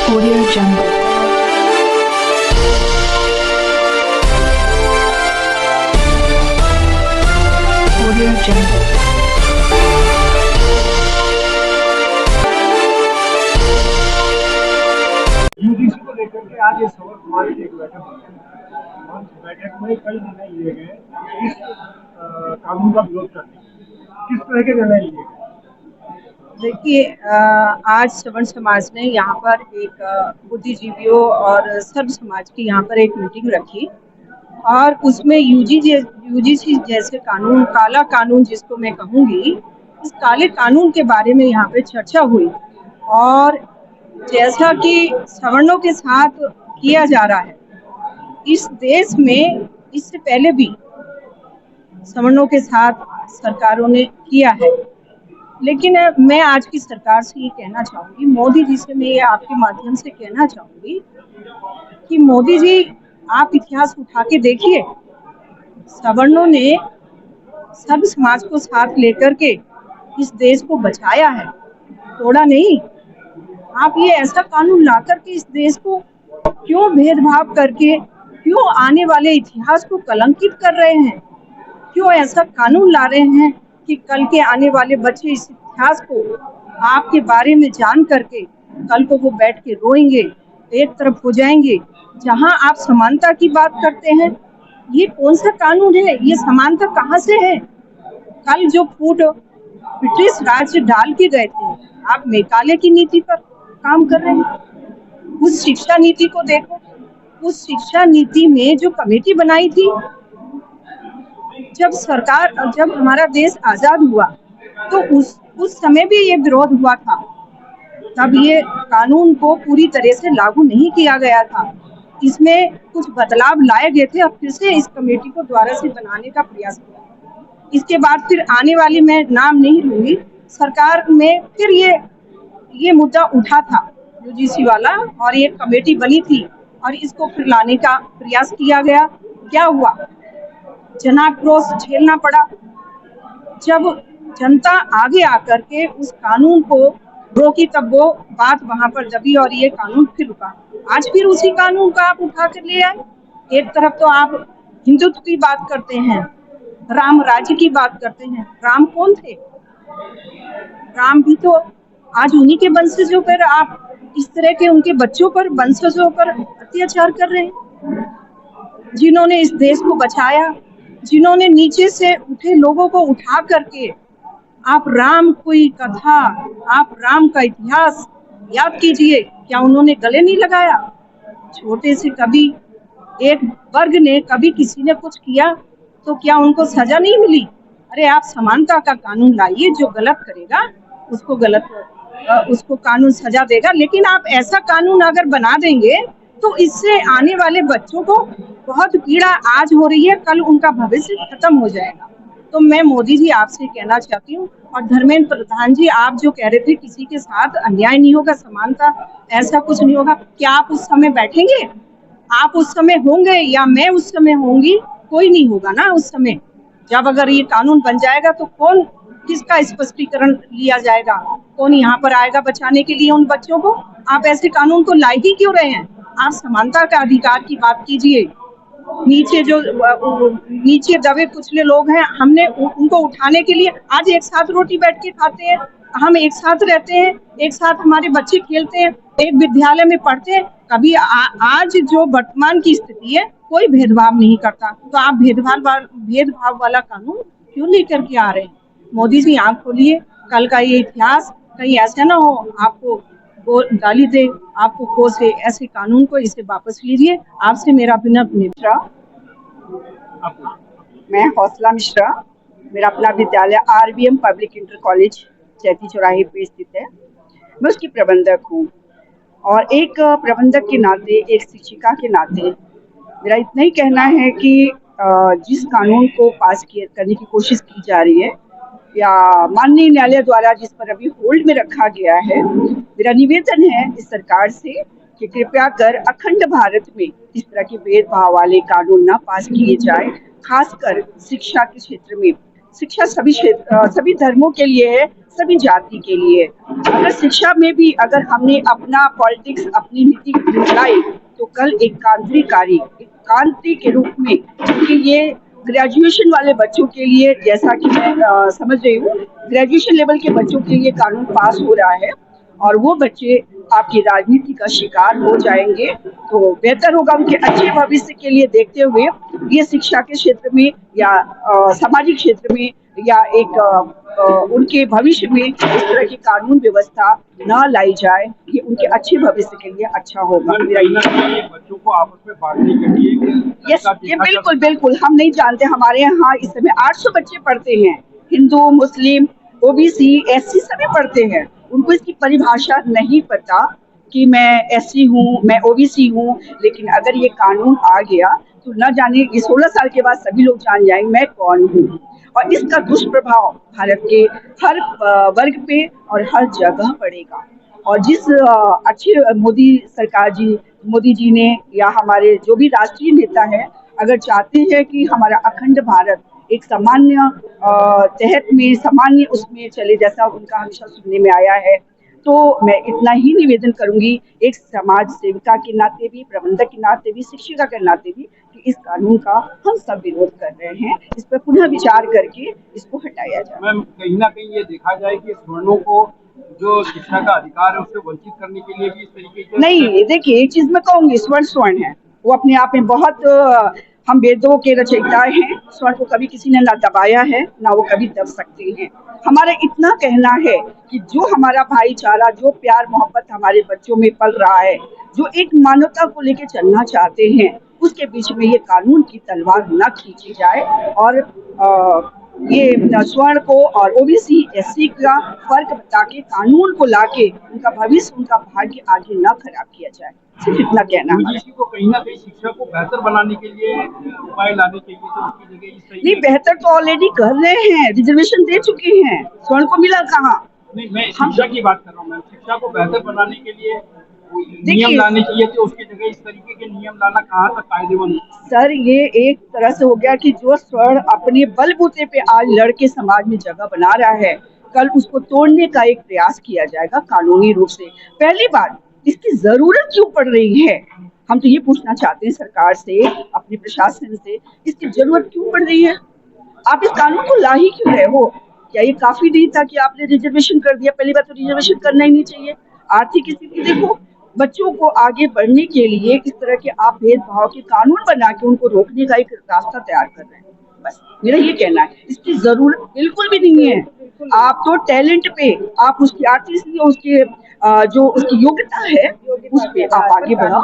Audio Jungle. Audio Jungle. UGC को लेकर के आज इस सवाल समाज की एक बैठक हुई है और बैठक में कई निर्णय लिए गए इस कानून का विरोध करने किस तरह के निर्णय लिए गए। देखिए, आज सवर्ण समाज ने यहाँ पर एक बुद्धिजीवियों और सर्व समाज की यहाँ पर एक मीटिंग रखी और उसमें यूजीसी जैसे कानून, काला कानून जिसको मैं कहूँगी, इस काले कानून के बारे में यहाँ पे चर्चा हुई। और जैसा कि सवर्णों के साथ किया जा रहा है इस देश में, इससे पहले भी सवर्णों के साथ सरकारों ने किया है। लेकिन मैं आज की सरकार से ये कहना चाहूँगी, मोदी जी से मैं ये आपके माध्यम से कहना चाहूँगी कि मोदी जी, आप इतिहास उठा के देखिए, सवर्णों ने सब समाज को साथ लेकर के इस देश को बचाया है, तोड़ा नहीं। आप ये ऐसा कानून ला करके इस देश को क्यों भेदभाव करके, क्यों आने वाले इतिहास को कलंकित कर रहे हैं? क्यों ऐसा कानून ला रहे हैं कि कल के आने वाले बच्चे इस इतिहास को आपके बारे में जान करके कल को वो बैठ के रोएंगे, एक तरफ हो जाएंगे। जहां आप समानता की बात करते हैं, ये कौन सा कानून है? ये समानता कहाँ से है? कल जो फूट ब्रिटिश राज्य डाल के गए थे, आप मेघालय की नीति पर काम कर रहे हैं। उस शिक्षा नीति को देखो, उस शिक्षा नीति में जो कमेटी बनाई थी, जब हमारा देश आजाद हुआ तो उस समय भी ये विरोध हुआ था। तब ये कानून को पूरी तरह से लागू नहीं किया गया था, इसमें कुछ बदलाव लाए गए थे और फिर से इस कमेटी को दोबारा से बनाने का प्रयास किया। इसके बाद फिर आने वाली, मैं नाम नहीं लूंगी, सरकार में फिर ये मुद्दा उठा था यूजीसी वाला, और ये कमेटी बनी थी और इसको फिर लाने का प्रयास किया गया। क्या हुआ? जनाक्रोश झेलना पड़ा। जब जनता आगे आकर के उस कानून को रोकी, तब वो बात वहां पर दबी और ये कानून फिर रुका। आज फिर उसी कानून को आप उठा कर ले आए। एक तरफ तो आप हिंदुत्व की बात करते हैं, राम राज्य की बात करते हैं। राम कौन थे? राम भी तो आज उन्हीं के वंशजों पर आप इस तरह के उनके बच्चों पर, वंशजों पर अत्याचार कर रहे हैं, जिन्होंने इस देश को बचाया, जिन्होंने नीचे से उठे लोगों को उठा करके। आप राम कोई कथा, आप राम का इतिहास याद कीजिए, क्या उन्होंने गले नहीं लगाया? छोटे से कभी एक वर्ग ने, कभी किसी ने कुछ किया तो क्या उनको सजा नहीं मिली? अरे आप समानता का कानून लाइए, जो गलत करेगा उसको कानून सजा देगा। लेकिन आप ऐसा कानून अगर बना देंगे तो इससे आने वाले बच्चों को बहुत पीड़ा आज हो रही है, कल उनका भविष्य खत्म हो जाएगा। तो मैं मोदी जी आपसे कहना चाहती हूँ, और धर्मेंद्र प्रधान जी, आप जो कह रहे थे किसी के साथ अन्याय नहीं होगा, समानता, ऐसा कुछ नहीं होगा, क्या आप उस समय बैठेंगे? आप उस समय होंगे या मैं उस समय होंगी? कोई नहीं होगा ना उस समय। जब अगर ये कानून बन जाएगा तो कौन, किसका स्पष्टीकरण लिया जाएगा? कौन यहाँ पर आएगा बचाने के लिए उन बच्चों को? आप ऐसे कानून को ला ही क्यों रहे हैं? आप समानता का अधिकार की बात कीजिए। नीचे दबे कुचले लोग हैं, हमने उनको उठाने के लिए आज एक साथ रोटी बैठ के खाते हैं, हम एक साथ रहते हैं, एक साथ हमारे बच्चे खेलते हैं, एक विद्यालय में पढ़ते हैं। कभी आज जो वर्तमान की स्थिति है, कोई भेदभाव नहीं करता, तो आप भेदभाव वाला कानून क्यों लेकर के आ रहे हैं? मोदी जी, आंख खोलिए, कल का ये इतिहास कहीं ऐसा ना हो आपको गाली दे, आपको कोसे। ऐसे कानून को, इसे वापस लीजिए। आपसे मेरा विनम्र मिश्रा, मैं हौसला मिश्रा, मेरा अपना विद्यालय RBM पब्लिक इंटर कॉलेज चैती चौराहे पे स्थित है। मैं उसकी प्रबंधक हूँ और एक प्रबंधक के नाते, एक शिक्षिका के नाते मेरा इतना ही कहना है कि जिस कानून को पास करने की कोशिश की जा रही है या माननीय न्यायालय द्वारा जिस पर अभी होल्ड में रखा गया है, मेरा निवेदन है इस सरकार से कि कृपया कर अखंड भारत में इस तरह के भेदभाव वाले कानून ना पास किए जाए। खासकर शिक्षा के क्षेत्र में शिक्षा सभी क्षेत्र सभी धर्मों के लिए है, सभी जाति के लिए है। अगर शिक्षा में भी अगर हमने अपना पॉलिटिक्स अपनी नीति लाई तो कल एक क्रांति के रूप में, क्योंकि ये ग्रेजुएशन वाले बच्चों के लिए, जैसा कि मैं समझ रही हूँ, ग्रेजुएशन लेवल के बच्चों के लिए कानून पास हो रहा है और वो बच्चे आपकी राजनीति का शिकार हो जाएंगे, तो बेहतर होगा उनके अच्छे भविष्य के लिए देखते हुए ये शिक्षा के क्षेत्र में या सामाजिक क्षेत्र में या एक उनके भविष्य में इस तरह की कानून व्यवस्था न लाई जाए। ये उनके अच्छे भविष्य के लिए अच्छा होगा। बच्चों को आपस में बांटने के लिए यस, ये बिल्कुल बिल्कुल हम नहीं जानते। हमारे यहाँ इस समय 800 बच्चे पढ़ते हैं, हिंदू, मुस्लिम, ओबीसी, एससी सभी पढ़ते हैं। उनको इसकी परिभाषा नहीं पता कि मैं एससी हूँ, मैं ओबीसी हूँ, लेकिन अगर ये कानून आ गया तो न जाने ये 16 साल के बाद सभी लोग जान जाएंगे मैं कौन हूँ, और इसका दुष्प्रभाव भारत के हर वर्ग पे और हर जगह पड़ेगा। और जिस अच्छे मोदी जी ने या हमारे जो भी राष्ट्रीय नेता है अगर चाहते हैं कि हमारा अखंड भारत एक सामान्य तहत में सामान्य उसमें चले, जैसा उनका हमेशा सुनने में आया है, तो मैं इतना ही निवेदन करूंगी एक समाज सेविका के नाते भी, प्रबंधक के नाते भी, शिक्षिका के नाते भी, कि इस कानून का हम सब विरोध कर रहे हैं। इस पर पुनः विचार करके इसको हटाया जाए। मैम, कहीं ना कहीं ये देखा जाए कि स्वर्णों को जो शिक्षा का अधिकार है उससे वंचित करने के लिए भी इस तरीके से नहीं, देखिए एक चीज मैं कहूंगी, स्वर्ण है, वो अपने आप में बहुत हम वेदों के रचयिता हैं। स्वर्ण को कभी किसी ने ना दबाया है ना वो कभी दब सकते हैं। हमारा इतना कहना है कि जो हमारा भाईचारा, जो प्यार मोहब्बत हमारे बच्चों में पल रहा है, जो एक मानवता को लेकर चलना चाहते हैं, उसके बीच में ये कानून की तलवार न खींची जाए और ये स्वर्ण को और ओबीसी एससी का फर्क बता के कानून को लाके उनका भविष्य, उनका भाग्य आगे न खराब किया जाए। सिर्फ इतना कहना है। यूजीसी को कहीं ना कहीं शिक्षा को बेहतर बनाने के लिए उपाय लाने चाहिए, तो उसकी जगह इस तरीके नहीं, बेहतर तो ऑलरेडी कर रहे हैं, रिजर्वेशन दे चुके हैं, स्वर्ण को मिला कहाँ? नहीं, मैं शिक्षा की बात कर रहा हूँ। मैं शिक्षा को बेहतर बनाने के लिए नियम लाने चाहिए, तो उसकी जगह इस तरीके के नियम लाना कहाँ तक कायदेमंद? सर, ये एक तरह से हो गया कि जो स्वर्ण अपने बलबूते पे आज लड़के समाज में जगह बना रहा है, कल उसको तोड़ने का एक प्रयास किया जाएगा कानूनी रूप से। पहली बात, इसकी जरूरत क्यों पड़ रही है? हम तो ये पूछना चाहते हैं सरकार से, अपने प्रशासन से, इसकी जरूरत क्यों पड़ रही है? आप इस कानून को ला ही क्यों रहे हो? क्या ये काफी नहीं था कि आपने रिजर्वेशन कर दिया? पहली बात तो रिजर्वेशन करना ही नहीं चाहिए। आर्थिक स्थिति देखो, बच्चों को आगे बढ़ने के लिए इस तरह के आप भेदभाव के कानून बना के उनको रोकने का एक रास्ता तैयार कर रहे हैं। बस मेरा ये कहना है, इसकी जरूरत बिल्कुल भी नहीं है। आप तो टैलेंट पे, आप उसकी आर्टिस्ट, उसके जो उसकी योग्यता है उस पे आप आगे बढ़ाओ।